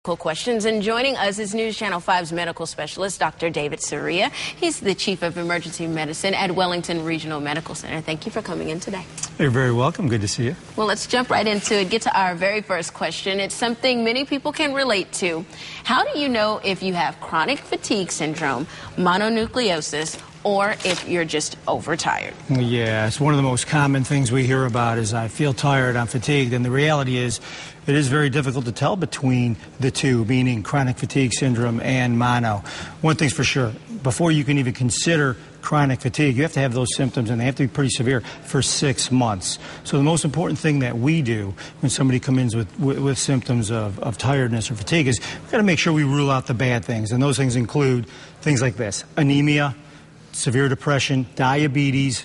Questions, and joining us is News Channel 5's medical specialist, Dr. David Soria. He's the Chief of Emergency Medicine at Wellington Regional Medical Center. Thank you for coming in today. You're very welcome. Good to see you. Well, let's jump right into it. Get to our very first question. It's something many people can relate to. How do you know if you have chronic fatigue syndrome, mononucleosis, or if you're just overtired? Yeah, it's one of the most common things we hear about is I feel tired, I'm fatigued, and the reality is it is very difficult to tell between the two, meaning chronic fatigue syndrome and mono. One thing's for sure, before you can even consider chronic fatigue, you have to have those symptoms, and they have to be pretty severe for 6 months. So the most important thing that we do when somebody comes in with symptoms of tiredness or fatigue is we've got to make sure we rule out the bad things, and those things include things like this: anemia, severe depression, diabetes,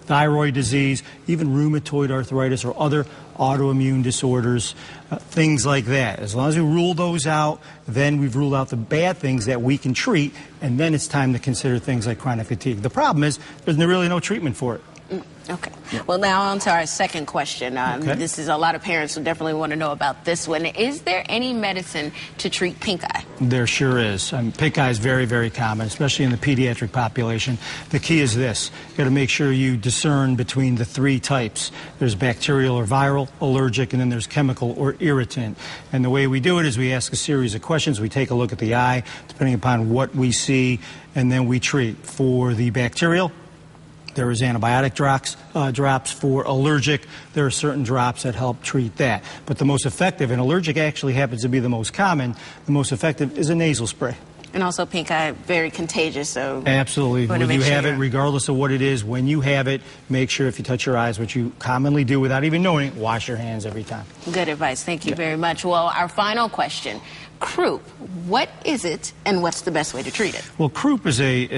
thyroid disease, even rheumatoid arthritis or other autoimmune disorders, things like that. As long as we rule those out, then we've ruled out the bad things that we can treat, and then it's time to consider things like chronic fatigue. The problem is there's really no treatment for it. Okay. Well, now on to our second question. This is a lot of parents who definitely want to know about this one. Is there any medicine to treat pink eye? There sure is. Pink eye is very, very common, especially in the pediatric population. The key is this: you've got to make sure you discern between the three types. There's bacterial or viral, allergic, and then there's chemical or irritant. And the way we do it is we ask a series of questions. We take a look at the eye, depending upon what we see, and then we treat. For the bacterial, there is antibiotic drops. For allergic, there are certain drops that help treat that. But the most effective, and allergic actually happens to be the most common, the most effective is a nasal spray. And also pink eye, very contagious, so... Absolutely. When you have it, regardless of what it is, when you have it, make sure if you touch your eyes, which you commonly do without even knowing it, wash your hands every time. Good advice. Thank you very much. Well, our final question. Croup, what is it, and what's the best way to treat it? Well, croup is a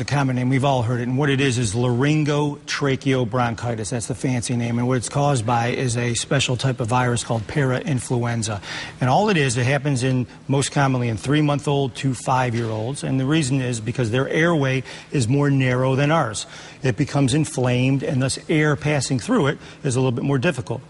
common name. We've all heard it, and what it is laryngotracheobronchitis. That's the fancy name, and what it's caused by is a special type of virus called parainfluenza. And all it is, it happens most commonly in 3-month-old to 5-year-olds, and the reason is because their airway is more narrow than ours. It becomes inflamed, and thus air passing through it is a little bit more difficult.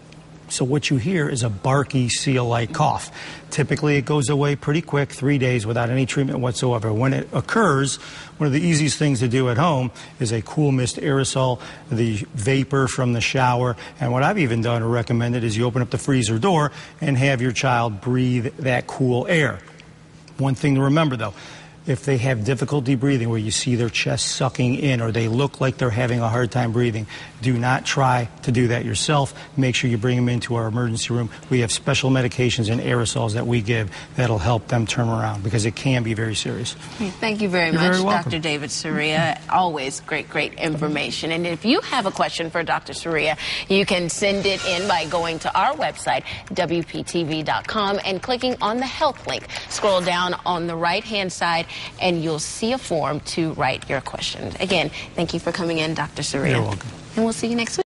So what you hear is a barky, seal-like cough. Typically, it goes away pretty quick, 3 days, without any treatment whatsoever. When it occurs, one of the easiest things to do at home is a cool mist aerosol, the vapor from the shower, and what I've even done or recommended is you open up the freezer door and have your child breathe that cool air. One thing to remember, though, if they have difficulty breathing, where you see their chest sucking in or they look like they're having a hard time breathing, do not try to do that yourself. Make sure you bring them into our emergency room. We have special medications and aerosols that we give that'll help them turn around, because it can be very serious. Thank you very much, Dr. David Soria. Always great information. And if you have a question for Dr. Soria, you can send it in by going to our website, WPTV.com, and clicking on the health link. Scroll down on the right-hand side, and you'll see a form to write your question. Again, thank you for coming in, Dr. Soria. You're welcome. And we'll see you next week.